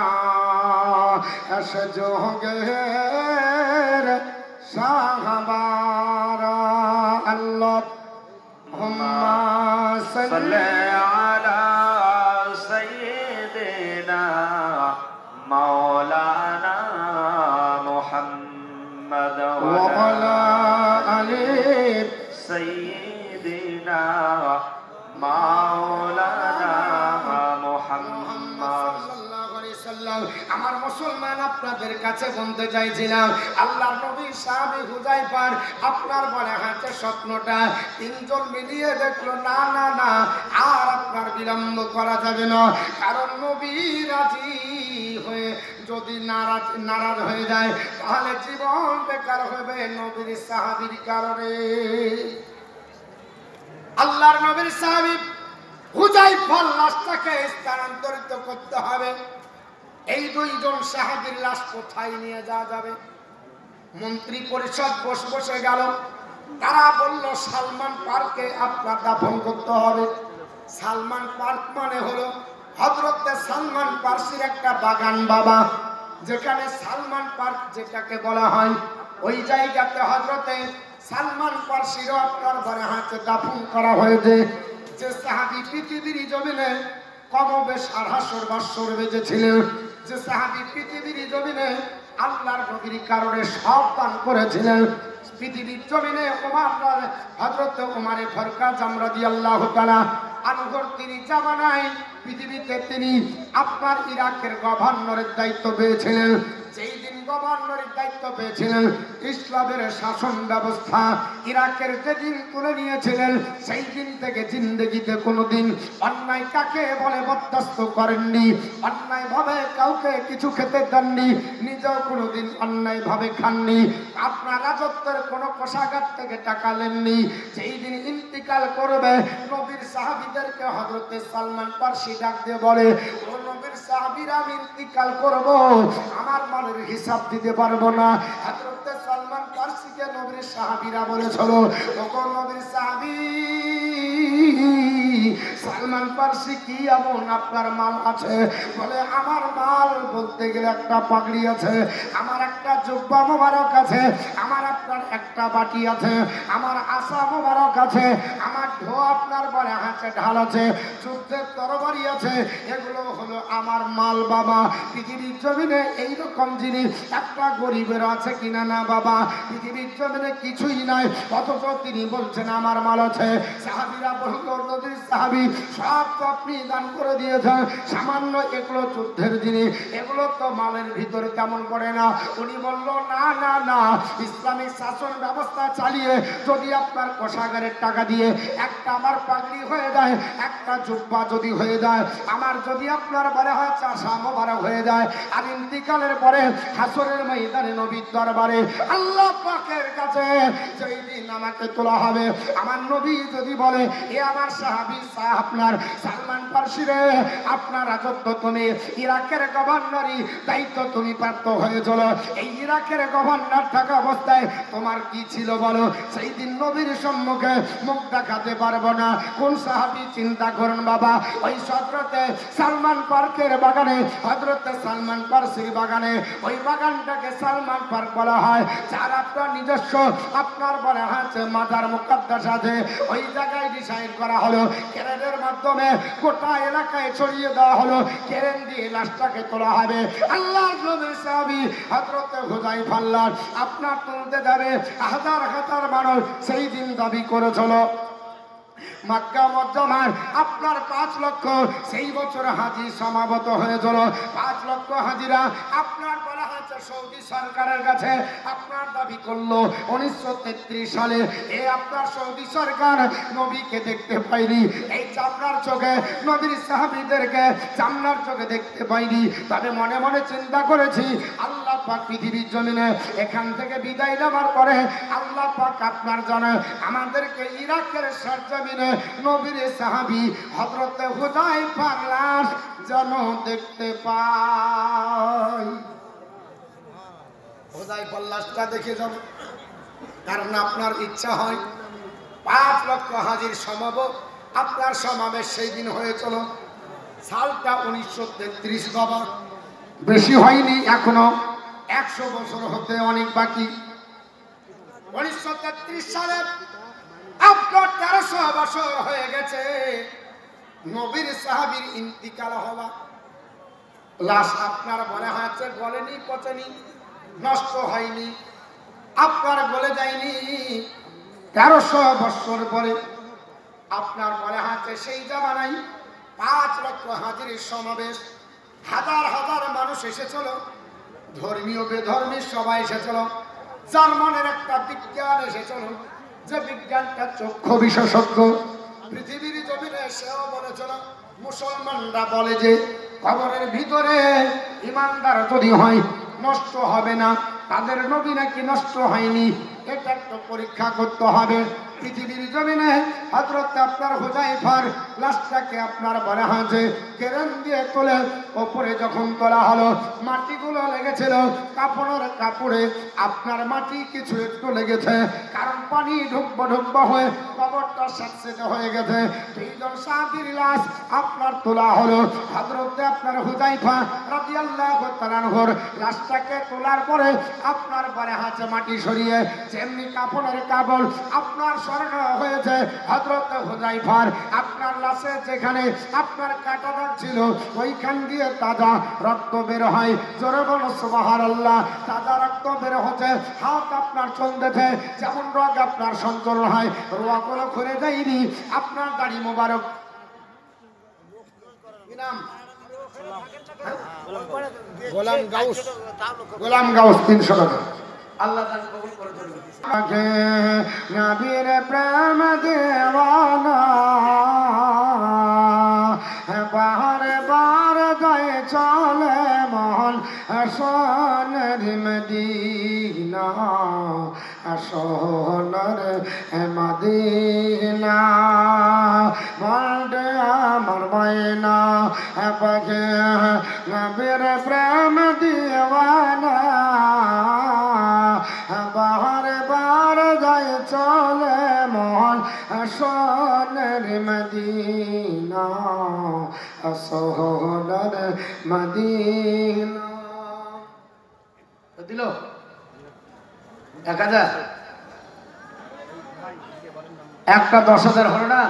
সে জগের সাহাবারা। আল্লাহুম্মা সাল্লি আলা সাইয়্যিদিনা মাওলানা মুহাম্মদ ওয়া আলা আলি সাইয়্যিদিনা মাওলানা মুহাম্মদ। আমার মুসলমান আপনাদের কাছে বলতে চাইছিলাম, আল্লাহর নবী সাহাবী হুযায়ফার আপনার বলে হাতে স্বপ্নটা তিনজন মিলিয়ে দেখলো, না না না আর আপনার বিলম্ব করা যাবে না, কারণ নবী রাজি হয়ে যদি নারাজ হয়ে যায় তাহলে জীবন বেকার হবে নবীর সাহাবীর কারণে। আল্লাহর নবীর সাহাবী হুযায়ফার লাশটাকে স্থানান্তরিত করতে হবে। এই দুইজন সাহাবীর লাশ কোথায় নিয়ে যাওয়া যাবে? মন্ত্রী পরিষদ বসে গেল, তারা বলল সালমান পার্কে আপনার দাফন করতে হবে। সালমান পার্ক মানে হলো হযরত সালমান ফার্সির একটা বাগান বাবা, যেখানে সালমান পার্ক যেটাকে বলা হয়, ওই জায়গাতে হযরতে সালমান ফার্সিরও আপনার ঘরে হাতে দাফন করা হয়েছে। যে সাহাবী পৃথিবীর জমিনে কমবেশ ২৫০ বছর বেঁচেছিলেন, যে সাহাবী পৃথিবীর জমিনে আল্লাহর নবীর কারণে সব দান করেছিলেন, পৃথিবীর জমিনে হযরত ওমরে ফারুক আযম রাদিয়াল্লাহু তাআলা আনহুর তিনি জামানায় পৃথিবীতে তিনি আপনার ইরাকের গভর্নরের দায়িত্ব পেয়েছিলেন। যেই দিন গভর্নরের দায়িত্ব পেয়েছিলেন, ইসলামের শাসন ব্যবস্থা ইরাকের যেদিন তুলে নিয়েছিলেন, সেই দিন থেকে জিন্দেগিতে কোনোদিন অন্যায় কাকে বলে বরদাস্ত করেননি, অন্যায় ভাবে কাউকে কিছু খেতে দেননি, নিজেও কোনোদিন অন্যায় ভাবে খাননি, আপনার রাজত্বের কোনো কোষাগার থেকে টাকা নেননি। যেই দিন ইন্তিকাল করবে, নবীর সাহাবীদেরকে হযরতে সালমান ফার্সি ডাক দিয়ে বলে, ও নবীর সাহাবীরা, আমি ইন্তিকাল করব, আমার মালের হিসাব দিতে পারবো না। হযরতে সালমান ফার্সিকে নবীর সাহাবীরা বলেছিল, ওগো নবীর সাহাবী সালমান ফার্সি, কি এমন আপনার মাল আছে? বলে, আমার মাল বলতে গেলে একটা পাগড়ি আছে, আমার একটা জুব্বা মোবারক আছে, আমার আপনার একটা বাটি আছে, আমার আসা মোবারক আছে, আমার ঢো আপনার বলে হাতে ঢাল আছে, যুদ্ধের তরবারি আছে, এগুলো হলো আমার মাল বাবা। পৃথিবীর জমিনে এইরকম জিনিস একটা গরিবের আছে কিনা? না বাবা, পৃথিবীর জমিনে কিছুই নাই, অথচ তিনি বলছেন আমার মাল আছে। সাহাবীরা বলল, নবীর সাহাবী সব তো আপনি দান করে দিয়েছেন, সামান্য এগুলো যুদ্ধের জিনিস, এগুলো তো মালের ভিতরে তেমন পড়ে না। উনি বলল না না না, ইসলামিক শাসন ব্যবস্থা চালিয়ে যদি আপনার কোষাগারের টাকা দিয়ে একটা আমার পাগড়ি হয়ে যায়, একটা জুব্বা যদি হয়ে যায়, আমার যদি আপনার বলা হয় চাষা মোবারক হয়ে যায়, আর ইন্তিকালের পরে হাসরের ময়দানে নবীর দরবারে আল্লাহ পাকের কাছে যেই দিন আমাকে তোলা হবে, আমার নবী যদি বলে এ আমার সাহাবী আপনার সালমান ফার্সি রে, আপনার রাজত্ব তুমি ইরাকের গভর্নরই দায়িত্ব তুমি প্রাপ্ত হয়ে চলো, এই ইরাকের গভর্নর থাকা অবস্থায় তোমার কি ছিল বলো, সেই দিন নবীর সম্মুখে মুখ দেখাতে পারবো না। কোন সাহাবী চিন্তা করুন বাবা, ওই হযরতে সালমান পার্কের বাগানে, হযরতে সালমান ফার্সির বাগানে, ওই বাগানটাকে সালমান পার্ক বলা হয়, যার আপনার নিজস্ব আপনার বলা হয়েছে মাজার মুকাদ্দাস আছে, ওই জায়গায় ডিসাইড করা হলো, ক্রেনের মাধ্যমে গোটা এলাকায় ছড়িয়ে দেওয়া হলো, ক্রেন দিয়ে লাশটাকে তোলা হবে। আল্লাহর নবীর সাহাবী হযরতে হুযায়ফা আপনার তুলতে যাবে, হাজার হাজার মানুষ সেই দিন দাবি করেছিল মক্কা মুকাররমার আপনার 5 লক্ষ সেই বছর হাজী সমাবেত হয়েছিল। 5 লক্ষ হাজীরা আপনার বলা হয়েছে সৌদি সরকারের কাছে আপনার দাবি করলো 1933 সালে। এই আপনার সৌদি সরকার নবীকে দেখতে পাইনি, এই চামড়ার চোখে নবীর সাহাবীদেরকে চামড়ার চোখে দেখতে পাইনি, তবে মনে মনে চিন্তা করেছি আল্লাহ পাক পৃথিবীর জমিনে এখান থেকে বিদায় নেওয়ার পরে আল্লাহ পাক আপনার জন্য আমাদেরকে ইরাকের সরজমিনে নবীর সাহাবী হযরতে হুযায়ফার লাশ যেন দেখতে পাই। হুযায়ফার লাশটা দেখে যাব, কারণ আপনার ইচ্ছা হয় 5 লক্ষ হাজির সমাবেশ, আপনার সমাবেশ সেই দিন হয়েছিল সালটা 1933 বাবা, বেশি হয়নি, এখনো 100 বছর হতে অনেক বাকি। 1933 সালে আপনার 1300 বছর হয়ে গেছে নবীর সাহাবীর ইন্তিকাল হওয়া। লাশ আপনার বলা হয়েছে গলেনি, পচেনি, নষ্ট হয়নি, আপনার গলে যায়নি। 1300 বছর পরে আপনার বলা হয়েছে সেই জামানায় 5 লক্ষ হাজির সমাবেশ, হাজার হাজার মানুষ এসেছিল, ধর্মীয় বেধর্মী সবাই এসেছিল। জার্মানের একটা বিজ্ঞান এসেছিল, যে বিজ্ঞানটা চক্ষু বিশেষজ্ঞ, পৃথিবীর জমিনে সেও বলেছিল মুসলমানরা বলে যে কবরের ভিতরে ইমানদার যদি হয় নষ্ট হবে না, তাদের নবী নাকি নষ্ট হয়নি, এটা একটা পরীক্ষা করতে হবে। পৃথিবীর জমিনে হযরত আপনার হুযায়ফার লাশটাকে আপনার বলা হয়েছে কেরেন দিয়ে তোলে, ওপরে যখন তোলা হলো মাটিগুলো লেগেছিল কাপড়ের কাপড়ে, আপনার মাটি কিছু একটু লেগেছে, কারণ পানি ঢুকবো হয়ে কবরটা স্যাঁতসেঁতে হয়ে গেছে। 2 জন সাহাবীর লাশ আপনার তোলা হলো। হযরত আপনার হুযায়ফা রাদিয়াল্লাহু তাআলা আনহুর লাশটাকে তোলার পরে আপনার বলা হয়েছে মাটি সরিয়ে যেমনি কাপড়ের কাপড় আপনার স্মরণ হয়েছে হযরত হুযায়ফার আপনার লাশে যেখানে আপনার কাটা দাগ ছিল ওইখান দিয়ে তাজা রক্ত বের হয়। জোরে বলো সুবহানাল্লাহ। তাজা রক্ত বের হচ্ছে, হাত আপনার চলতেছে, যেমন রোগ আপনার সঞ্চালন হয়, রোগগুলো খুলে যায়নি। আপনার দাড়ি মোবারক কি নাম? গোলাম গাউস 300 টাকা। আল্লাহ তাআলা কবুল করে দেবেন। আগে নবীর প্রেম দেওয়ানা বারে বারে গায়ে চলে মহল সোনার মদিনা, সোনার মদিনা বলতে আমার ময়না পাখি নবীর প্রেম দেওয়ানা বারে বারে গায়ে চলে মহল সোনার মদিনা, সোনার মদিনা। দিল 1000, একটা 10,000 হলো না?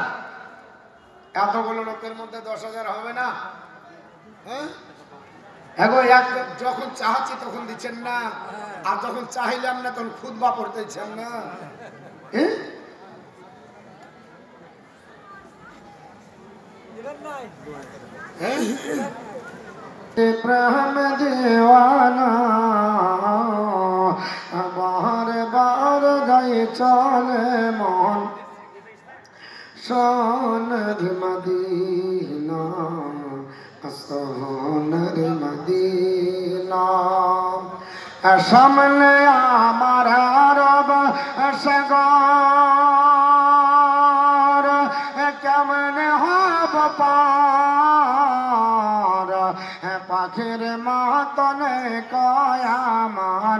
এতগুলো লোকের মধ্যে 10,000 হবে না? হ্যাঁ, যখন চাহাচ্ছি তখন দিচ্ছেন না, আর যখন চাইলাম না তখন খুতবা পড়তেছেন না। प्रेम दीवाना बार बार गए चले मन सोनर मदीना सोनर मदीना सामने আমার রব সগর কেমন হব পার পাখির মতনে কয় আমার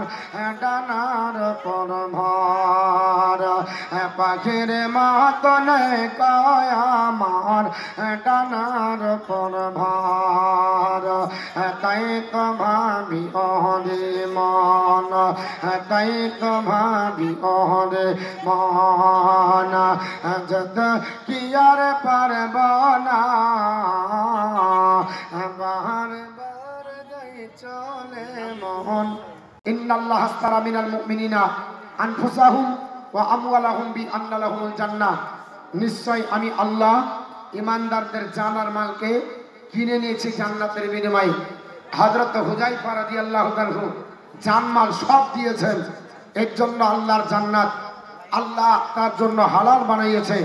ডানার পর ভর পাখির মতনে কয় আমার ডানার পর ভর তাই তো ভাবি ওরে মন তাই তো ভাবি ওরে মন যত কি আর পারব না বাহার বার যাই চলে মন ইন্নাল্লাহ আস্তারা মিনাল মুমিনিনা আনফুসাহুম ওয়া আমওয়ালাহুম বিআন্না লাহুমুল জান্নাহ নিশ্চয় আমি আল্লাহ ঈমানদারদের জান আর মালকে কিনে নিয়েছি জান্নাতের বিনিময়ে হযরত হুযায়ফা রাদিয়াল্লাহু তাআলা জানমাল সব দিয়েছেন এর জন্য আল্লাহর জান্নাত আল্লাহ তার জন্য হালাল বানিয়েছে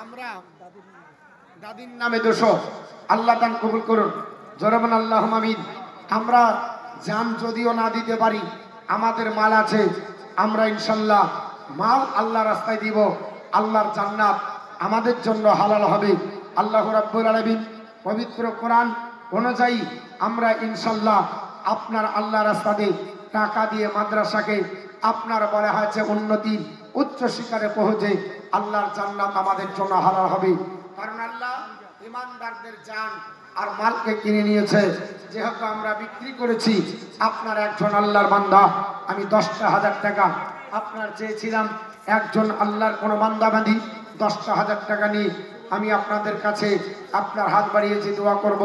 আমরা দাদির নামে দোষ আল্লাহ দান কবুল করুন জোরাবান আল্লাহুম্মা আমিন আমরা জান যদিও না দিতে পারি আমাদের মাল আছে আমরা ইনশাআল্লাহ মাল আল্লাহর রাস্তায় দিব আল্লাহর জান্নাত আমাদের জন্য হালাল হবে আল্লাহ রাব্বুল আলামিন পবিত্র কোরআন অনুযায়ী আমরা ইনশাআল্লাহ আপনার আল্লাহর রাস্তাতে টাকা দিয়ে মাদ্রাসাকে আপনার বলা হয়েছে উন্নতি উচ্চ শিখরে পৌঁছে আল্লাহর জান্নাত আমাদের জন্য হালাল হবে কারণ আল্লাহ ঈমানদারদের জান আর মালকে কিনে নিয়েছে যেহেতু আমরা বিক্রি করেছি আপনার একজন আল্লাহর বান্দা আমি 10,000 টাকা আপনার চেয়েছিলাম একজন আল্লাহর কোন বান্দা বাঁধি 10,000 টাকা নিয়ে আমি আপনাদের কাছে আপনার হাত বাড়িয়েছি দোয়া করব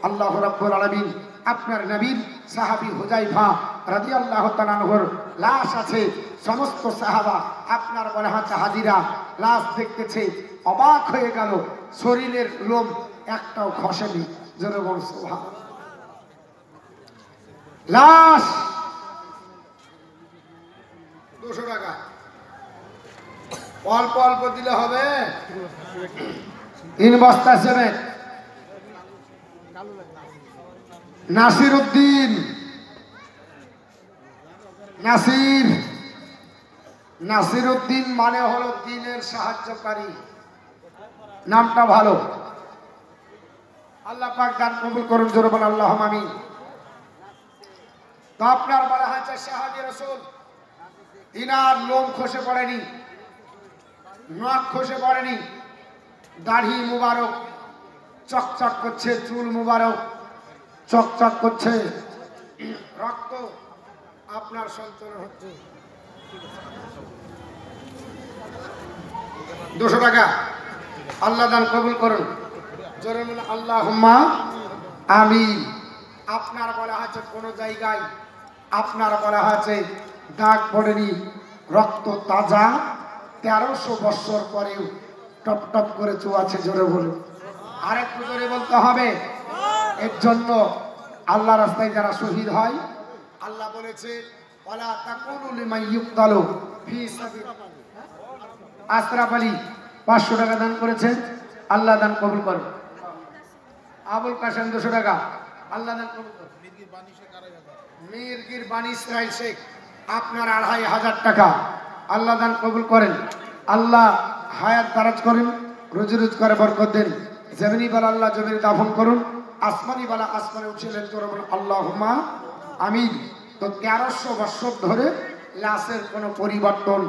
আল্লাহ রাব্বুল আলামিন আপনার নবীর সাহাবী হুযায়ফা রাদিয়াল্লাহু তাআলা আনহুর লাশ আছে সমস্ত সাহাবা আপনার বলা হচ্ছে হাজিরা লাশ দেখতেছে অবাক হয়ে গেল শরীরের লোম একটাও খসেনি জোরে বল সুবহানাল্লাহ লাশ 200 টাকা অল্প অল্প দিলে হবে 3 বস্তা সিমেন্ট নাসির উদ্দিন নাসির উদ্দিন মানে হলো দ্বীনের সাহায্যকারী নামটা ভালো আল্লাহ পাক দান কবুল করুন জোরে বলেন আল্লাহুম্মা আমিন তো আপনার বলা হয়েছে সাহাবী রাসূল ইনার লোম খসে পড়েনি নাক খসে পড়েনি দাড়ি মুবারক চকচক করছে চুল মুবারক চকচক করছে রক্ত আপনার সঞ্চালন হচ্ছে 200 টাকা আল্লাহ দান কবুল করুন জোরে বলেন আল্লাহুম্মা আমিন আপনার বলা হয়েছে কোন জায়গায় আপনার বলা হয়েছে দাগ পড়েনি রক্ত তাজা 1300 বছর পরেও টপ টপ করে চুয়াছে জোরে বলুন আরেকটু জোরে বলতে হবে এর জন্য আল্লাহ রাস্তায় যারা শহীদ হয় আল্লাহ বলেছে ওয়ালা তাকুলু লিমান ইউকতালু ফি সাবিলিল্লাহ আশরাফ আলী 500 টাকা দান করেছেন আল্লাহ দান কবুল করুন আবুল কাসেম 200 টাকা আল্লাহ দান কবুল করুন মিরগির বাণী ইসরাইল শেখ আপনার 2500 টাকা আল্লাহ দান কবুল করেন আল্লাহ হায়াত দারাজ করেন রুজি রোজগারে বরকত দেন জমিনি বালা আল্লাহ জমিনে দাফন করুন আসমানি বালা আসমানে উঠিলেন করবেন আল্লাহুম্মা আমিন তো 1300 বছর ধরে লাশের কোনো পরিবর্তন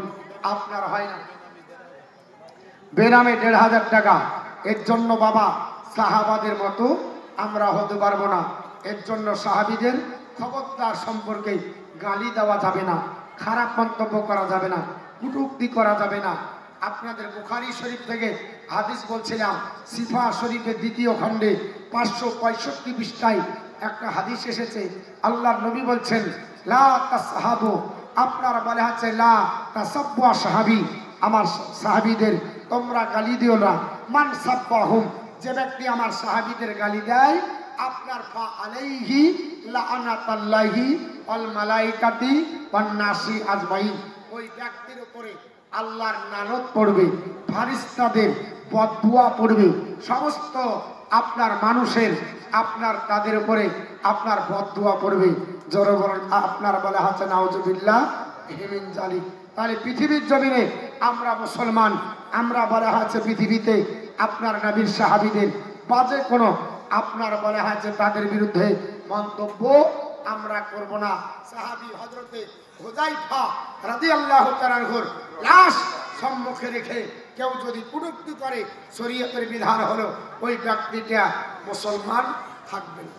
আপনার হয় না বেনামে 1500 টাকা এর জন্য বাবা সাহাবাদের মতো আমরা হতে পারবো না এর জন্য সাহাবীদের খবরদার সম্পর্কে গালি দেওয়া যাবে না খারাপ মন্তব্য করা যাবে না কটূক্তি করা যাবে না আপনাদের বুখারী শরীফ থেকে হাদিস বলছিলাম সিফা শরীফের দ্বিতীয় খণ্ডে 565 পৃষ্ঠায় একটা হাদিস এসেছে আল্লাহর নবী বলছেন লা তাসহাবু আপনারা বলা হচ্ছে লা তাসাব্বু সাহাবী আমার সাহাবীদের তোমরা গালি দিও না মান সাব্বাহুম যে ব্যক্তি আমার সাহাবীদের গালি দেয় আপনার ফা আলাইহি লাআনাতুল্লাহি ওয়াল মালাইকাতি ওয়ান নাসি আজমাইন, ওই ব্যক্তির উপরে আল্লাহর লানত পড়বে, ফেরেশতাদের বদদুয়া পড়বে, সমস্ত আপনার মানুষের আপনার তাদের উপরে আপনার বদদুয়া পড়বে। জোরে বলেন আপনার বলে হাসে নাউজুবিল্লাহ হিমিন জালিক। তাহলে পৃথিবীর জমিনে আমরা মুসলমান, আমরা বলে হচ্ছে পৃথিবীতে আপনার নবীর সাহাবীদের বাজে কোনো আপনার বলে হচ্ছে তাদের বিরুদ্ধে মন্তব্য আমরা করব না। সাহাবী হযরতে হুযায়ফা রাদিয়াল্লাহু তাআলা আনহুর লাশ সম্মুখে রেখে কেউ যদি কটূক্তি করে শরীয়তের বিধান হলো ওই ব্যক্তিটা মুসলমান থাকবে না,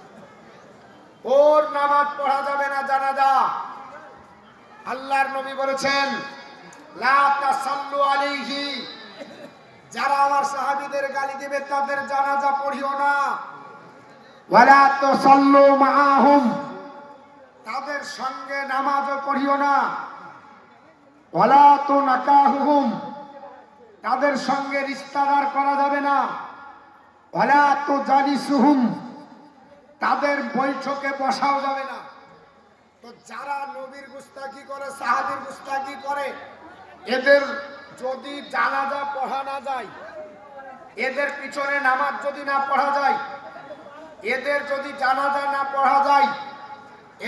ওর নামাজ পড়া যাবে না জানাজা। আল্লাহর নবী বলেছেন লা তাসাল্লু আলাইহি, যারা আমার সাহাবীদের গালি দিবে তাদের জানাজা পড়িও না। ওয়ালা তুসাল্লু মাআহুম, তাদের সঙ্গে নামাজও পড়িও না। ওয়ালা তুনাকাহুম, তাদের সঙ্গে রিশতাদার করা যাবে না। ওয়ালা তুজালিসুহুম, তাদের বৈঠকে বসাও যাবে না। তো যারা নবীর গুস্তাখি করে সাহাবীর গুস্তাখি করে এদের যদি জানাজা পড়া না যায়, এদের পিছনে নামাজ যদি না পড়া যায়, এদের যদি জানাজা না পড়া যায়,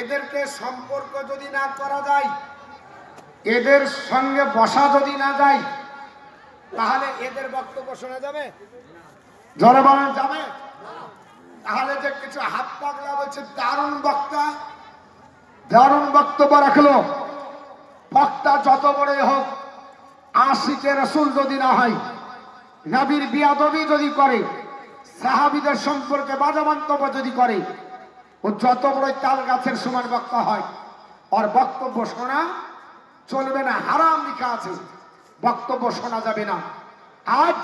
এদেরকে সম্পর্ক যদি না করা যায়, এদের সঙ্গে বসা যদি না যায়, তাহলে এদের বক্তব্য শোনা যাবে? জোরে বলেন যাবে? তাহলে যে কিছু হাত পাগলা বলছে দারুণ বক্তা, দারুণ বক্তব্য রাখলো, বক্তা যত বড়ই হোক আশিকে রাসূল যদি না হয়, নবীর বিয়াদবি যদি করে, সাহাবীদের সম্পর্কে বাজে মন্তব্য যদি করে, ও যত বড়ই তাল গাছের সমান বক্তা হয়, ওর বক্তব্য শোনা চলবে না, হারাম লেখা আছে, বক্তব্য শোনা যাবে না। আজ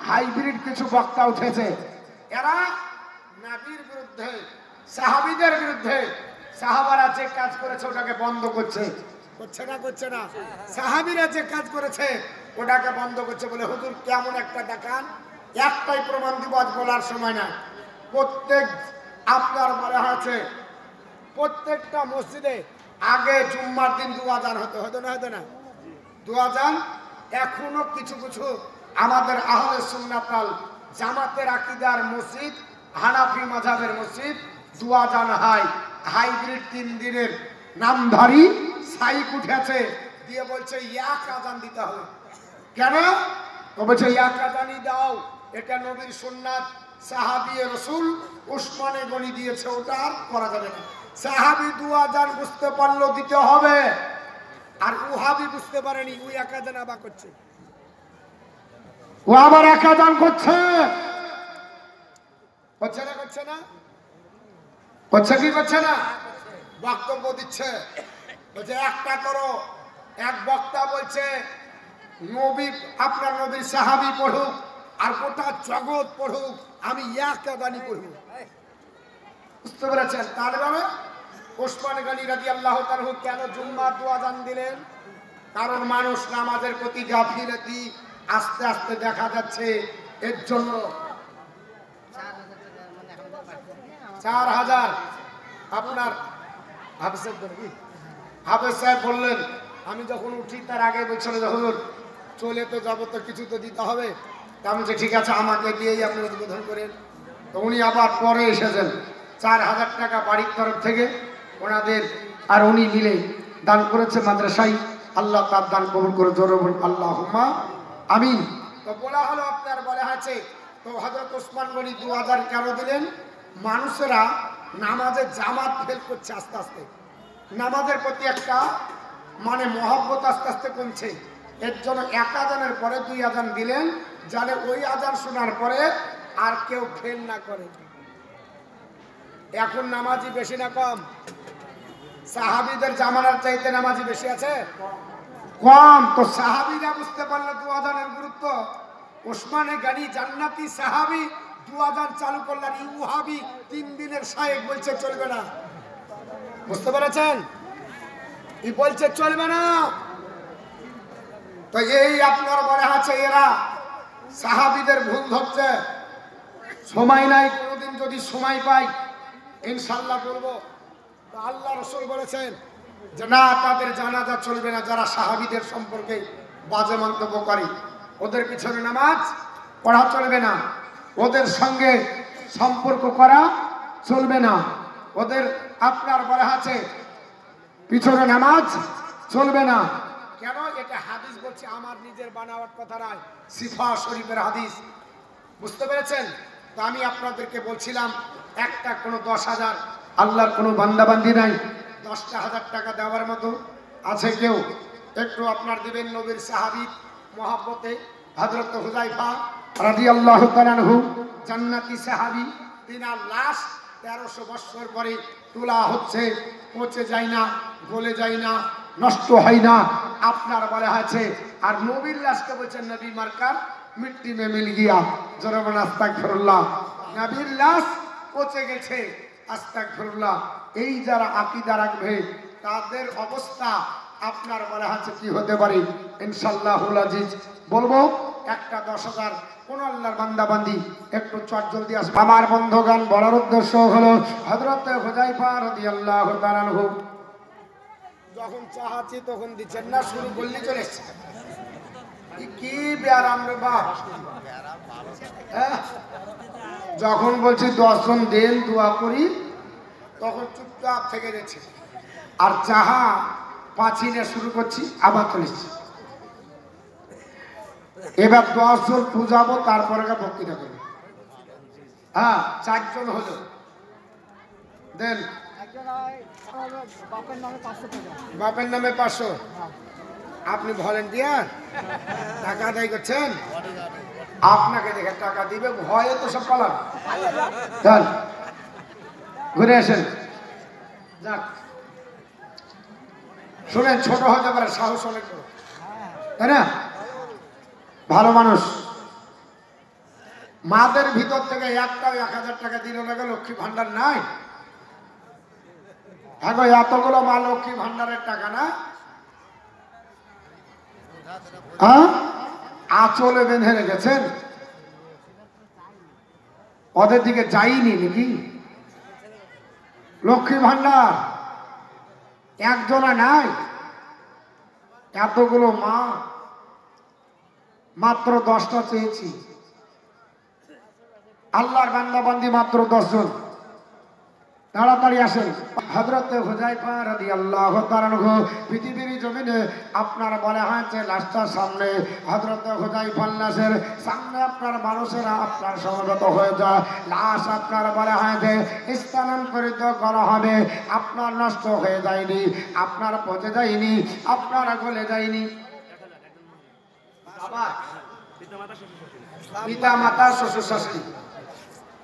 হাইব্রিড কিছু বক্তা উঠেছে, এরা নবীর বিরুদ্ধে সাহাবীদের বিরুদ্ধে, সাহাবারা যে কাজ করেছে ওটাকে বন্ধ করছে, করছে না করছে না, সাহাবীরা যে কাজ করেছে ওটাকে বন্ধ করছে। বলে হুজুর কেমন একটা দেখান, একটাই প্রমাণ দিব, আজ বলার সময় না। প্রত্যেক আপনার মনে হয়েছে প্রত্যেকটা মসজিদে আগে জুম্মার দিন দু আযান হতো না দু আযান। এখনো কিছু কিছু আমাদের আহলে সুন্নাত ওয়াল জামাতের আকীদার মসজিদ, হানাফি মাযহাবের মসজিদ দু আযান হয়। হাইব্রিড 3 দিনের নামধারী সাইক উঠেছে দিয়ে বলছে এক আযান দিতে হবে। কেন? তো বলছে এক আযানই দাও, এটা নবীর সুন্নাত, সাহাবী রাসূল উসমানে গনি দিয়েছে, ওটা আর করা যাবে না। সাহাবী দু আযান বুঝতে পারলো দিতে হবে, আর ওহাবি বুঝতে পারেনি, ওই এক আযান আবার করছে, ও আবার এক আযান করছে, করছে না করছে না করছে কি করছে না? বক্তব্য দিচ্ছে, বলছে একটা করো। এক বক্তা বলছে নবী আপনার নবীর সাহাবী পড়ুক আর গোটা জগৎ পড়ুক, আমি এক আযানই পড়ব। বুঝতে পেরেছেন? তার মানে ওসমান গনি রাদিয়াল্লাহু তাআলা কেন জুম্মার দু আযান দিলেন? কারণ মানুষ নামাজের প্রতি গাফিলতি আস্তে আস্তে দেখা যাচ্ছে, এর জন্য 4000 আপনার হাফেজ সাহেব বললেন, আমি যখন উঠি তার আগে বলছিল হুজুর চলে তো যাবো, তো কিছু তো দিতে হবে। আমি যে ঠিক আছে আমাকে দিয়েই আপনি উদ্বোধন করেন। তো উনি আবার পরে এসেছেন, 4000 টাকা বাড়ির তরফ থেকে ওনাদের আর উনি মিলে দান করেছে মাদ্রাসায়। আল্লাহ তার দান কবুল করে, জোরে বলুন আল্লাহুম্মা আমিন। তো বলা হলো আপনার বলা আছে, তো হযরত ওসমান গনি 2000 কেন দিলেন? মানুষেরা নামাজে জামাত ফেল করছে, আস্তে আস্তে নামাজের প্রতি একটা মানে মহব্বত আস্তে আস্তে কমছে। এর জন্য এক আযানের পরে 2 আযান দিলেন, যাতে ওই আযান শোনার পরে আর কেউ ফেল না করে। এখন নামাজি বেশি না কম? সাহাবীদের জামানার চাইতে নামাজি বেশি আছে কম? তো সাহাবীরা বুঝতে পারলো 2 আযানের গুরুত্ব। ওসমানে গনি জান্নাতি সাহাবী 2 আযান চালু করলেন, ওহাবি 3 দিনের শায়েখ বলছে চলবে না। বুঝতে পেরেছেন? ই বলছে চলবে না। তো এই আপনার মনে আছে এরা সাহাবীদের ভুল ধরছে, সময় নাই, কোনোদিন যদি সময় পাই ইনশাল্লাহ বলবো। তো আল্লাহ রাসূল বলেছেন যে না, তাদের জানাজা চলবে না যারা সাহাবীদের সম্পর্কে বাজে মন্তব্য করে। ওদের পিছনে নামাজ পড়া চলবে না, ওদের সঙ্গে সম্পর্ক করা চলবে না, ওদের আপনার বলা আছে পিছনে নামাজ চলবে না। কেন? এটা হাদিস বলছে, আমার নিজের বানাওয়ার কথা নয়, সিফা শরীফের হাদিস। বুঝতে পেরেছেন? তো আমি আপনাদেরকে বলছিলাম একটা কোনো 10,000 আল্লাহর কোনো বান্দাবান্দি নাই 10,000 টাকা দেওয়ার মতো আছে কেউ? একটু আপনার দিবেন নবীর সাহাবী মহব্বতে হযরত হুযায়ফা রাদিয়াল্লাহু তাআলা আনহু, জান্নাতি সাহাবী। তিনার লাশ 1300 বছর পরে তোলা হচ্ছে, পচে যায় না, গলে যায় না, নষ্ট হয় না, আপনার বলা আছে। আর নবীর লাশকে বলছেন নবী মার্কার মিট্টি মে মিল গিয়া, জনাব আস্তাগফিরুল্লাহ, নবীর লাশ পচে গেছে, আস্তাগফিরুল্লাহ। এই যারা আকীদা রাখবে তাদের অবস্থা আপনার বলা আছে কি হতে পারে ইনশাআল্লাহুল আজিজ। বলবো একটা 10,000 কোন আল্লাহর বান্দা বান্দি একটু চট জলদি আসবে। আমার বন্ধুগান বলার উদ্দেশ্য হলো হযরত হুযায়ফা রাদিয়াল্লাহু তাআলা আনহু যখন চাহাচ্ছি তখন দিচ্ছেন না, শুরু করলে চলে এসছে। কি ব্যারাম রে বাপ, যখন বলছি 10 জন দেন দোয়া করি তখন চুপচাপ থেকে যাচ্ছে। আর চাহা পাঁচিনে শুরু করছি আবার চলেছি। এবার 10 জন পূজাবো, তারপরে বক্তৃতা করবো। হ্যাঁ, 4 জন হলো দেন। বাপের নামে 500। আপনি ভলেন্টিয়ার টাকা আদায় করছেন, আপনাকে দেখে টাকা দিবে, ভয়ে তো সব পালান। চল ঘুরে আসেন। যাক, শুনেন, ছোট হতে পারে, সাহস অনেক বড়, তাই না? ভালো মানুষ। মাদের ভিতর থেকে একটাও 1000 টাকা দিল না, লক্ষ্মী ভান্ডার নাই। হ্যাঁ গো, এতগুলো মা লক্ষ্মী ভান্ডারের টাকা না, হ্যাঁ আঁচলে বেঁধে রেখেছেন, ওদের দিকে যাইনি নাকি? লক্ষ্মী ভান্ডার একজনা নাই, এতগুলো মা, মাত্র 10টা চেয়েছি। আল্লাহর বান্দা বান্দি মাত্র 10 জন। তাড়াতাড়ি আসেন। হযরত হুযায়ফা রাদিয়াল্লাহু তাআলা আনহু পৃথিবীর জমিনে আপনার বলা হয়েছে লাশটার সামনে, হযরত হুযায়ফার লাশের সামনে আপনার মানুষেরা আপনার সমবেত হয়ে যায়। লাশ আপনার বলা হয়েছে স্থানান্তরিত করা হবে। আপনার নষ্ট হয়ে যায়নি, আপনার পচে যায়নি, আপনার গলে যায়নি। পিতা মাতা শ্বশুর শাশুড়ি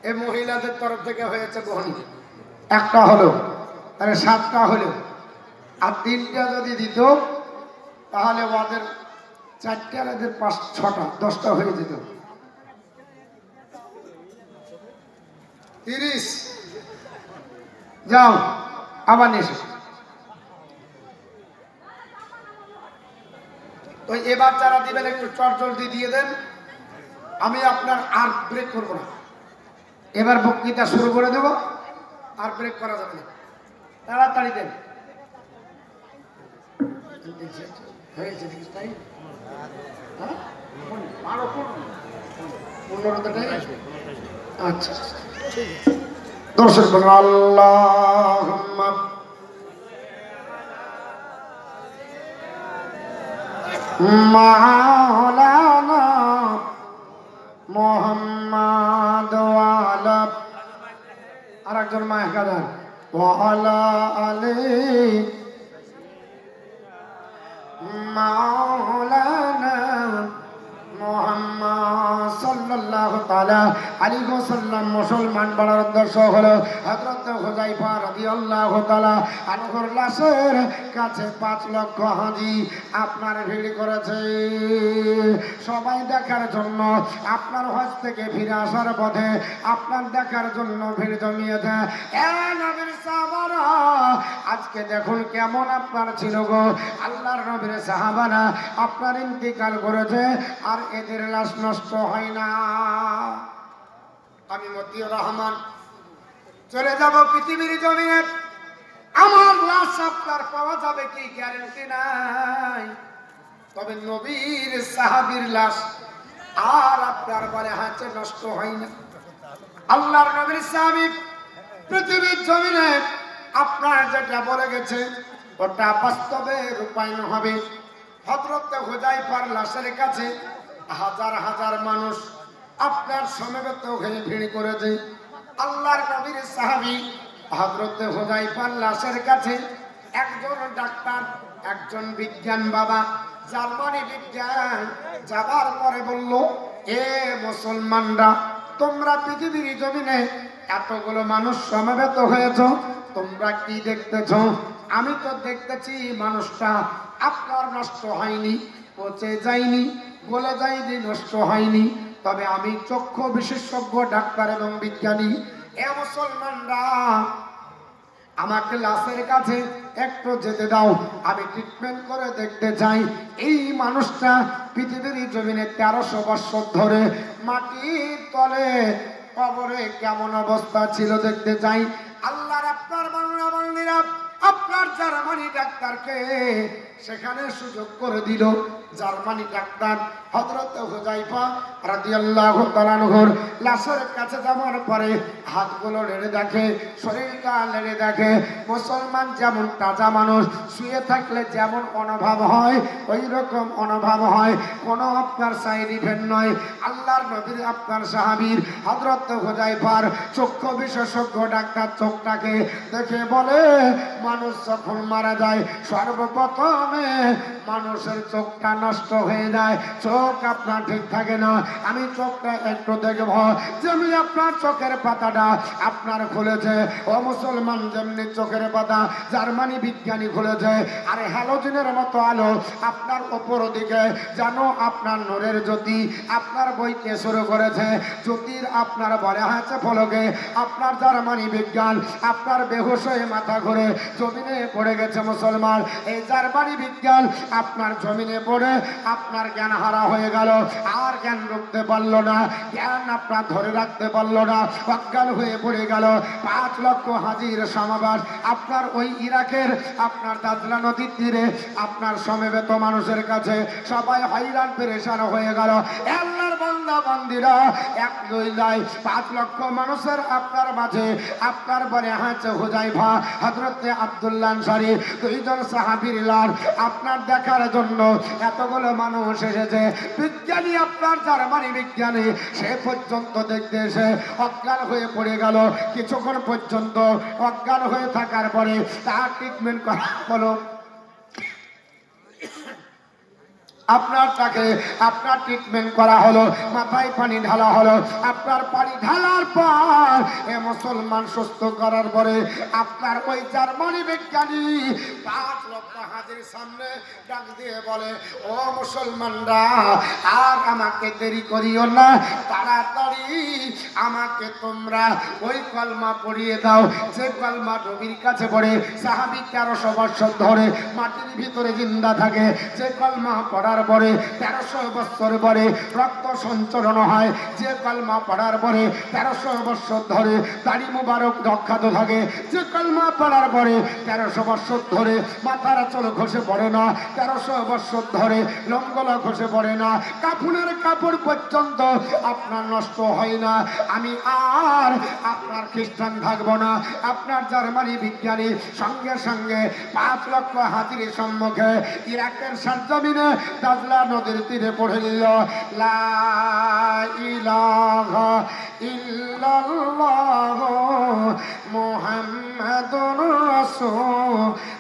এই মহিলাদের তরফ থেকে হয়েছে বহনি। একটা হলো, তাহলে 7টা হলো। আর 3টা যদি দিত তাহলে ওদের 4টা, আর এদের 5-6টা, 10টা হয়ে যেত। 30। যাও আবার নিয়ে এসো। তো এবার যারা দিবেন একটু চট জলদি দিয়ে দেন, আমি আপনার আর ব্রেক করবো না। এবার বক্তৃতা শুরু করে দেব, আর ব্রেক করা যাবে না। তাড়াতাড়ি দেন। হয়েছে তাই? আচ্ছা, দর্শক বলুন আল্লাহুম্মা মাওলানা মুহাম্মাদ ওয়া আলা, আরেকজন মাহকাদার, ওয়া আলা আলি মাওলানা মুহাম্মদ সাল্লাল্লাহু তাআলা আলাইহি ওয়াসাল্লাম। মুসলমান বলার উদ্দেশ্য হলো হযরত হুযায়ফা রাদিয়াল্লাহু তাআলা আনহুর লাশের কাছে 5 লক্ষ হাজী আপনার ভিড় করেছে সবাই দেখার জন্য। আপনার হজ থেকে ফিরে আসার পথে আপনার দেখার জন্য ভিড় জমিয়েছে। এ নবীর সাহাবারা, আজকে দেখুন কেমন আপনার ছিল গো। আল্লাহর নবীর সাহাবারা আপনার ইন্তিকাল করেছে, আর এদের লাশ নষ্ট হয় না। আমি মতিউর রহমান চলে যাব পৃথিবীর জমিনে, আমার লাশ আপনার পাওয়া যাবে কি গ্যারান্টি নাই। তবে নবীর সাহাবীর লাশ আর আপনার বারে হাতে নষ্ট হয় না। আল্লাহর নবীর সাহাবী পৃথিবীর জমিনে আপনার যেটা বলে গেছে ওটা বাস্তবে রূপায়ণ হবে। হযরত হুযায়ফার লাশের কাছে হাজার হাজার মানুষ আপনার সমবেত হয়ে ভিড় করেছে। আল্লাহর নবীর সাহাবী হযরত হুযায়ফার লাশের কাছে একজন ডাক্তার, একজন বিজ্ঞান বাবা, জার্মানি বিজ্ঞান যাবার পরে বলল, এ মুসলমানরা, তোমরা পৃথিবীর জমিনে এতগুলো মানুষ সমবেত হয়েছ, তোমরা কি দেখতেছ? আমি তো দেখতেছি মানুষটা আপনার নষ্ট হয়নি, পচে যায়নি, গলে যায়নি, নষ্ট হয়নি। তবে আমি চক্ষু বিশেষজ্ঞ ডাক্তার এবং বিজ্ঞানী, এ মুসলমানরা আমাকে লাশের কাছে একটু যেতে দাও, আমি ট্রিটমেন্ট করে দেখতে চাই এই মানুষটা পৃথিবীর জমিনে 1300 বছর ধরে মাটির তলে কবরে কেমন অবস্থা ছিল দেখতে চাই। আল্লাহর আপনার বাংলা বাঙালিরা আপনার জার্মানি ডাক্তারকে সেখানে সুযোগ করে দিল। জার্মানি ডাক্তার হযরত হুযায়ফা রাদিয়াল্লাহু তাআলা আনহুর লাশের কাছে যাওয়ার পরে হাতগুলো নেড়ে দেখে, শরীরটা নেড়ে দেখে, মুসলমান যেমন তাজা মানুষ শুয়ে থাকলে যেমন অনুভব হয় ওই রকম অনুভব হয়, কোনো আপনার সাইড ইফেক্ট নয়। আল্লাহর নবীর আপনার সাহাবীর হযরত হুযায়ফার চক্ষু বিশেষজ্ঞ ডাক্তার চোখটাকে দেখে বলে, মানুষ যখন মারা যায় সর্বপ্রথমে মানুষের চোখটা নষ্ট হয়ে যায়, চোখ আপনার ঠিক থাকে না। আমি চোখটা একটু দেখব, যেমনি আপনার চোখের পাতাটা আপনার খুলেছে, ও মুসলমান যেমনি চোখের পাতা জার্মানি বিজ্ঞানী খুলেছে, আর হ্যালোজেনের মতো আলো আপনার ওপর দিকে যেন আপনার নূরের জ্যোতি আপনার বইতে শুরু করেছে। জ্যোতির আপনার বলে আছে ফলকে আপনার জার্মানি বিজ্ঞান আপনার বেহুশ হয়ে মাথা ঘুরে জমিনে পড়ে গেছে। মুসলমান, এই জার্মানি বিজ্ঞান আপনার জমিনে পড়ে আপনার জ্ঞান হারা হয়ে গেল, আর জ্ঞান রাখতে পারলো না, জ্ঞান আপনার ধরে রাখতে পারলো না, অজ্ঞান হয়ে পড়ে গেল। 5 লক্ষ হাজির সমাবেশ আপনার ওই ইরাকের আপনার দাজলা নদীর তীরে আপনার সমবেত মানুষের কাছে সবাই হয়রান পেরেশান হয়ে গেল। আল্লাহর বান্দা বান্দিরা 5 লক্ষ মানুষের আপনার মাঝে আপনার বলে হাঁচে হুযায়ফা হযরতে আব্দুল্লাহ আনসারী 2 জন সাহাবীর লাশ আপনার দেখার জন্য এতগুলো মানুষ এসেছে। বিজ্ঞানী আপনার জার্মানি বিজ্ঞানী সে পর্যন্ত দেখতে এসে অজ্ঞান হয়ে পড়ে গেল। কিছুক্ষণ পর্যন্ত অজ্ঞান হয়ে থাকার পরে তার ট্রিটমেন্ট করা হলো। আপনার ট্রিটমেন্ট করা হলো, মাথায় পানি ঢালা হলো। আপনার পানি ঢালার পর এ মুসলমান সুস্থ করার পরে আপনার ওই জার্মানি বিজ্ঞানী 5 লক্ষ হাজির সামনে ডাক দিয়ে বলে, ও মুসলমানরা, আর আমাকে দেরি করিও না, তাড়াতাড়ি আমাকে তোমরা ওই কলমা পড়িয়ে দাও যে কলমা নবীর কাছে পড়ে সাহাবী 1300 বছর ধরে মাটির ভিতরে জিন্দা থাকে, যে কলমা পড়ার পরে 1300 বছর পরে রক্ত সঞ্চালন হয়, যে কলমা পড়ার পরে 1300 বছর ধরে দাড়ি মুবারক রক্ষাত থাকে, যে কলমা পড়ার পরে 1300 বছর ধরে মাথার চুল খসে পড়ে না, 1300 বছর ধরে লঙ্গলা খসে পড়ে না, কাফনের কাপড় পর্যন্ত আপনার নষ্ট হয় না। আমি আর আপনার খ্রিস্টান থাকবো না। আপনার জার্মানি বিজ্ঞানী সঙ্গে সঙ্গে 5 লক্ষ হাজির সম্মুখে ইরাকের সরজমিনে দাজলা নদীর তীরে পড়ে নিল, লা ইলাহা ইল্লাল্লাহ মুহাম্মাদুর রাসূলুল্লাহ।